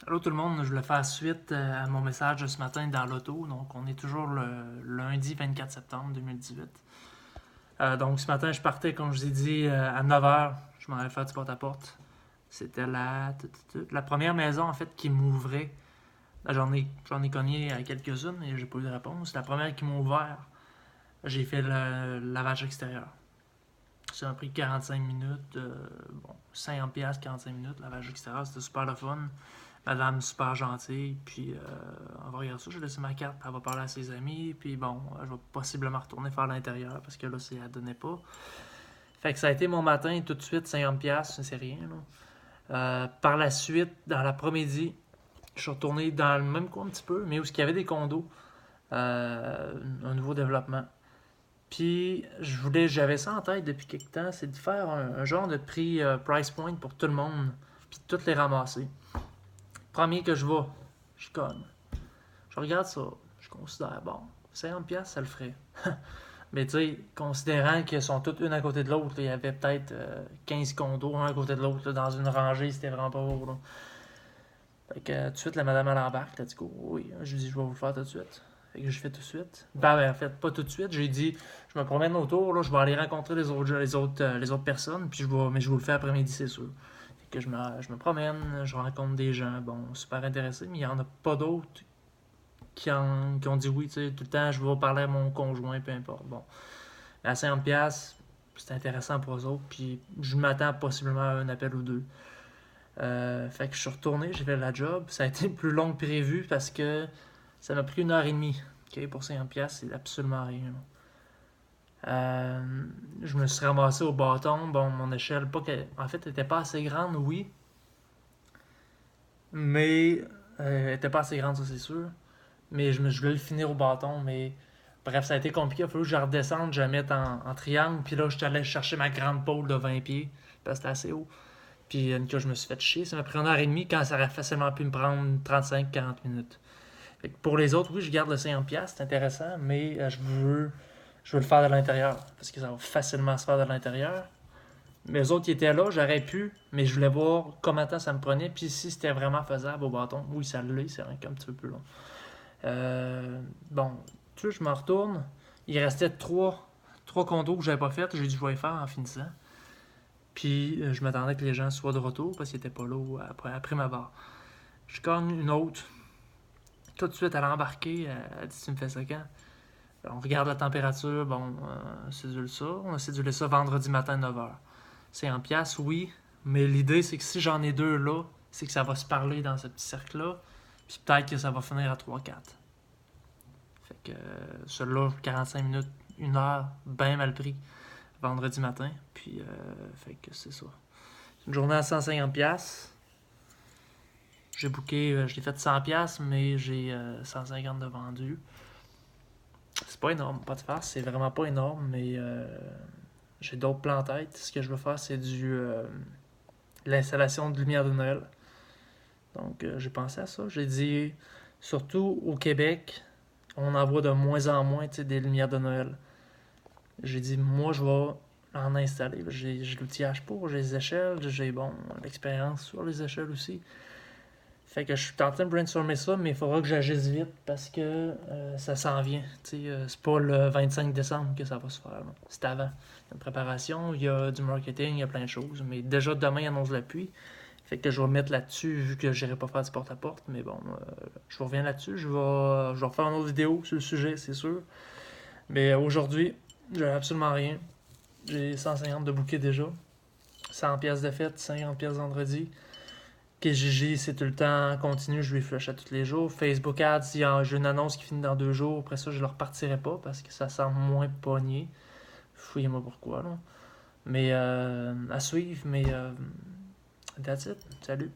Allô tout le monde, je voulais faire suite à mon message de ce matin dans l'auto. Donc, on est toujours le lundi 24 septembre 2018. Donc, ce matin, je partais, comme je vous ai dit, à 9h. Je m'en allais faire du porte-à-porte. C'était la première maison, en fait, qui m'ouvrait. J'en ai cogné à quelques-unes et j'ai pas eu de réponse. La première qui m'a ouvert, j'ai fait le lavage extérieur. Ça m'a pris 45 minutes. 50$, 45 minutes, lavage extérieur. C'était super le fun. Madame super gentille, puis on va regarder ça, j'ai laissé ma carte, elle va parler à ses amis, puis bon, je vais possiblement retourner faire l'intérieur, parce que là, elle donnait pas. Fait que ça a été mon matin, tout de suite, 50$, c'est rien, là. Par la suite, dans l'après-midi, je suis retourné dans le même coin un petit peu, mais où il y avait des condos, un nouveau développement. Puis, j'avais ça en tête depuis quelque temps, c'est de faire un genre de prix price point pour tout le monde, puis de toutes les ramasser. Premier que je vois, je cogne. Je regarde ça, je considère, bon, 50$, ça le ferait. Mais tu sais, considérant qu'ils sont toutes une à côté de l'autre, il y avait peut-être 15 condos, un à côté de l'autre, dans une rangée, c'était vraiment pas beau. Là. Fait que tout de suite, la madame à l'embarque, let's go. Oui, je lui dis, je vais vous le faire tout de suite. Fait que je fais tout de suite. Ben, en fait, pas tout de suite. J'ai dit, je me promène autour, là, je vais aller rencontrer les autres personnes, mais je vous le fais après-midi, c'est sûr. Fait que je me promène, je rencontre des gens, bon, super intéressés, mais il n'y en a pas d'autres qui ont dit oui, tu sais, tout le temps, je vais parler à mon conjoint, peu importe. Bon, à 50$, c'est intéressant pour eux autres, puis je m'attends possiblement à un appel ou deux. Fait que je suis retourné, j'ai fait la job. Ça a été plus long que prévu parce que ça m'a pris 1h30. Ok, pour 50$, c'est absolument rien. Je me suis ramassé au bâton. Bon, mon échelle, pas que, en fait, elle était pas assez grande, oui, mais elle était pas assez grande, ça c'est sûr. Mais je voulais le finir au bâton, mais bref, ça a été compliqué. Il a fallu que je redescende, je la mette en triangle. Puis là, je suis allé chercher ma grande pôle de 20 pieds, parce que c'était assez haut. Puis une fois, je me suis fait chier. Ça m'a pris 1h30 quand ça aurait facilement pu me prendre 35-40 minutes. Fait que pour les autres, oui, je garde le 50$, c'est intéressant, mais je veux le faire de l'intérieur, parce que ça va facilement se faire de l'intérieur. Mais les autres qui étaient là, j'aurais pu, mais je voulais voir combien de temps ça me prenait, puis si c'était vraiment faisable au bâton. Oui, ça l'est, c'est un petit peu plus long. Bon, tu sais, je m'en retourne. Il restait trois condos que j'avais pas fait. J'ai dit, je vais les faire en finissant. Puis, je m'attendais que les gens soient de retour parce qu'ils étaient pas là après ma barre. Je cogne une autre. Tout de suite, elle a embarqué. Elle dit, tu me fais ça quand? On regarde la température. Bon, on cédule ça. On a cédulé ça vendredi matin 9h. C'est en pièces, oui. Mais l'idée, c'est que si j'en ai deux là, c'est que ça va se parler dans ce petit cercle-là. Puis peut-être que ça va finir à 3-4. Fait que celui-là, 45 minutes, 1 heure, bien mal pris, vendredi matin. Puis, fait que c'est ça. Une journée à 150$. J'ai booké, je l'ai fait 100$, mais j'ai 150 de vendu. C'est pas énorme, pas de farce, c'est vraiment pas énorme, mais j'ai d'autres plans en tête. Ce que je veux faire, c'est l'installation de lumière de Noël. Donc, j'ai pensé à ça. J'ai dit, surtout au Québec, on en voit de moins en moins des lumières de Noël. J'ai dit, moi, je vais en installer. J'ai l'outillage pour, j'ai les échelles, j'ai bon, l'expérience sur les échelles aussi. Fait que je suis en train de brainstormer ça, mais il faudra que j'agisse vite parce que ça s'en vient. C'est pas le 25 décembre que ça va se faire. Là. C'est avant. Il y a une préparation, il y a du marketing, il y a plein de choses. Mais déjà demain, il annonce la pluie. Fait que je vais me mettre là-dessus vu que j'irai pas faire du porte-à-porte. Mais bon, je reviens là-dessus. Je vais refaire une autre vidéo sur le sujet, c'est sûr. Mais aujourd'hui, j'ai absolument rien. J'ai 150 de bouquets déjà. 100$ de fête, 50$ vendredi. KJJ, c'est tout le temps continu, je lui flush à tous les jours. Facebook Ads, j'ai une annonce qui finit dans 2 jours. Après ça, je le repartirai pas parce que ça semble moins pogné. Fouillez-moi pourquoi, là. Mais à suivre, mais that's it. Salut.